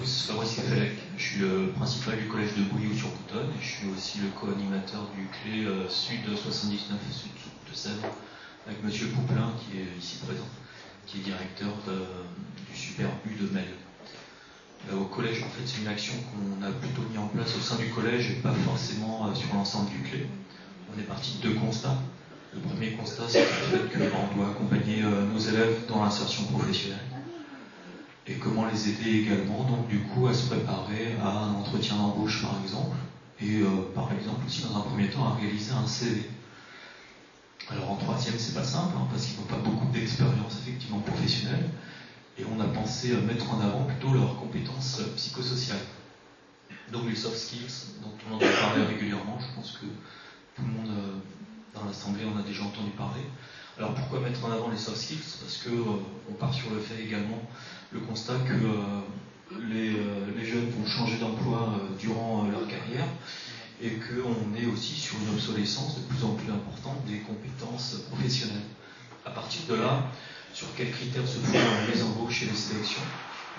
tous, Fabrice Kefelec. Je suis le principal du collège de Bouilloux-sur-Boutonne et je suis aussi le co-animateur du CLE Sud 79 Sud de Sèvres avec Monsieur Pouplin qui est ici présent, qui est directeur du Super U de Mel. Au collège, en fait, c'est une action qu'on a plutôt mis en place au sein du collège et pas forcément sur l'ensemble du CLE. On est parti de 2 constats. Le premier constat, c'est le fait qu'on doit accompagner nos élèves dans l'insertion professionnelle. Et comment les aider également, donc du coup, à se préparer à un entretien d'embauche, par exemple, et par exemple aussi, dans un premier temps, à réaliser un CV. Alors en 3e, c'est pas simple, parce qu'ils n'ont pas beaucoup d'expérience, effectivement, professionnelle, et on a pensé mettre en avant plutôt leurs compétences psychosociales. Donc les soft skills, dont on entend parler régulièrement, je pense que tout le monde dans l'Assemblée en a déjà entendu parler. Alors pourquoi mettre en avant les soft skills? Parce qu'on part sur le fait également, le constat que les jeunes vont changer d'emploi durant leur carrière et qu'on est aussi sur une obsolescence de plus en plus importante des compétences professionnelles. À partir de là, sur quels critères se font les embauches et les sélections?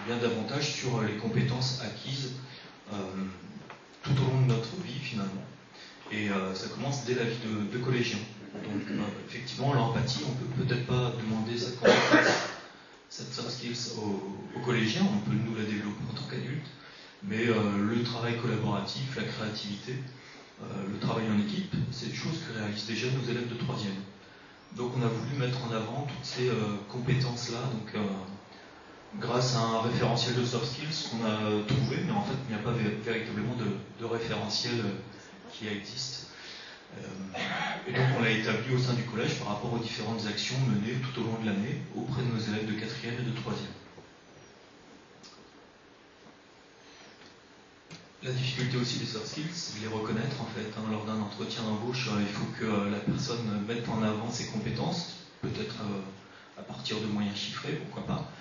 Bien davantage sur les compétences acquises tout au long de notre vie finalement. Et ça commence dès la vie de collégien. Donc effectivement, l'empathie, on peut peut-être pas demander cette compétence, cette soft skills aux collégiens, on peut nous la développer en tant qu'adultes, mais le travail collaboratif, la créativité, le travail en équipe, c'est des choses que réalisent déjà nos élèves de 3e. Donc on a voulu mettre en avant toutes ces compétences-là, donc grâce à un référentiel de soft skills qu'on a trouvé, mais en fait il n'y a pas véritablement de référentiel qui existe. Et donc on l'a établi au sein du collège par rapport aux différentes actions menées tout au long de l'année auprès de nos élèves de 4e et de 3e. La difficulté aussi des soft skills, c'est de les reconnaître en fait. Lors d'un entretien d'embauche, il faut que la personne mette en avant ses compétences, peut-être à partir de moyens chiffrés, pourquoi pas.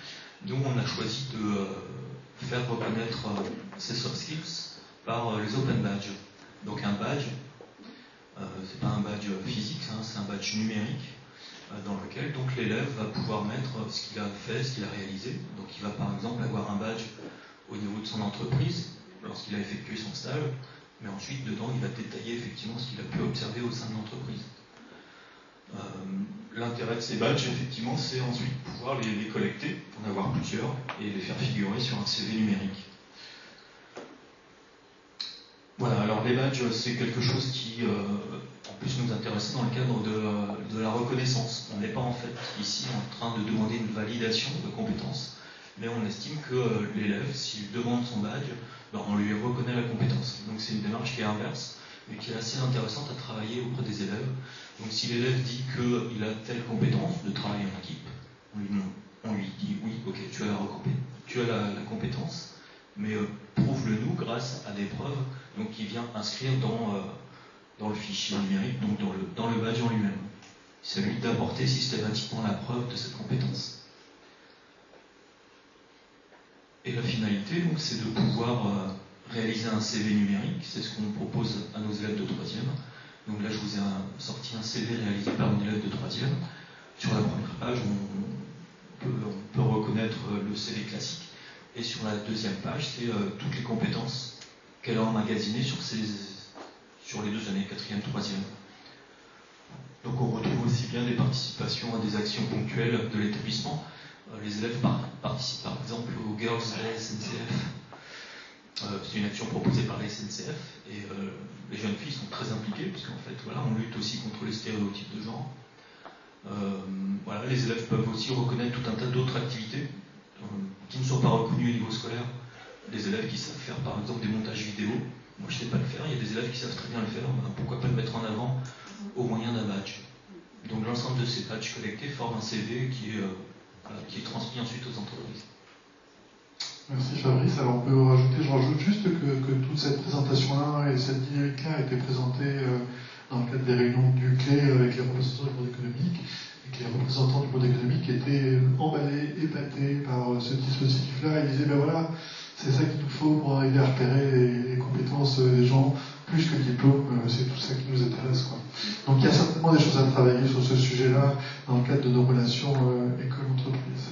Nous, on a choisi de faire reconnaître ces soft skills par les open badges. Donc un badge, c'est pas un badge physique, c'est un badge numérique dans lequel donc l'élève va pouvoir mettre ce qu'il a fait, ce qu'il a réalisé. Donc il va par exemple avoir un badge au niveau de son entreprise lorsqu'il a effectué son stage, mais ensuite dedans il va détailler effectivement ce qu'il a pu observer au sein de l'entreprise. L'intérêt de ces badges, effectivement, c'est ensuite pouvoir les collecter, en avoir plusieurs, et les faire figurer sur un CV numérique. Voilà, alors les badges, c'est quelque chose qui, en plus, nous intéressait dans le cadre de la reconnaissance. On n'est pas en fait ici en train de demander une validation de compétences, mais on estime que l'élève, s'il demande son badge, on lui reconnaît la compétence. Donc c'est une démarche qui est inverse, mais qui est assez intéressante à travailler auprès des élèves. Donc si l'élève dit qu'il a telle compétence de travailler en équipe, on lui dit oui, ok, tu as la compétence, mais prouve-le-nous grâce à des preuves donc, qui vient inscrire dans le fichier numérique, donc dans le badge en lui-même. C'est à lui d'apporter systématiquement la preuve de cette compétence. Et la finalité, donc, c'est de pouvoir réaliser un CV numérique. C'est ce qu'on propose à nos élèves de 3e. Donc là, je vous ai sorti un CV réalisé par une élève de 3e. Sur la première page, on peut reconnaître le CV classique. Et sur la deuxième page, c'est toutes les compétences qu'elle a emmagasinées sur les 2 années, 4e, 3e. Donc on retrouve aussi bien des participations à des actions ponctuelles de l'établissement. Les élèves participent par exemple aux Girls Day SNCF. C'est une action proposée par la SNCF et les jeunes filles sont très impliquées puisqu'en fait voilà, on lutte aussi contre les stéréotypes de genre. Voilà, les élèves peuvent aussi reconnaître tout un tas d'autres activités qui ne sont pas reconnues au niveau scolaire. Des élèves qui savent faire par exemple des montages vidéo. Moi je ne sais pas le faire, il y a des élèves qui savent très bien le faire, pourquoi pas le mettre en avant au moyen d'un badge. Donc l'ensemble de ces badges collectés forment un CV qui est transmis ensuite aux entreprises. Merci Fabrice. Alors je rajoute juste que toute cette présentation-là et cette dynamique-là a été présentée dans le cadre des réunions du CLE avec les représentants du monde économique, et que les représentants du monde économique étaient emballés, épatés par ce dispositif-là. Ils disaient, ben voilà, c'est ça qu'il nous faut pour arriver à repérer les compétences des gens, plus que le diplôme, c'est tout ça qui nous intéresse, quoi. Donc il y a certainement des choses à travailler sur ce sujet-là dans le cadre de nos relations école-entreprise.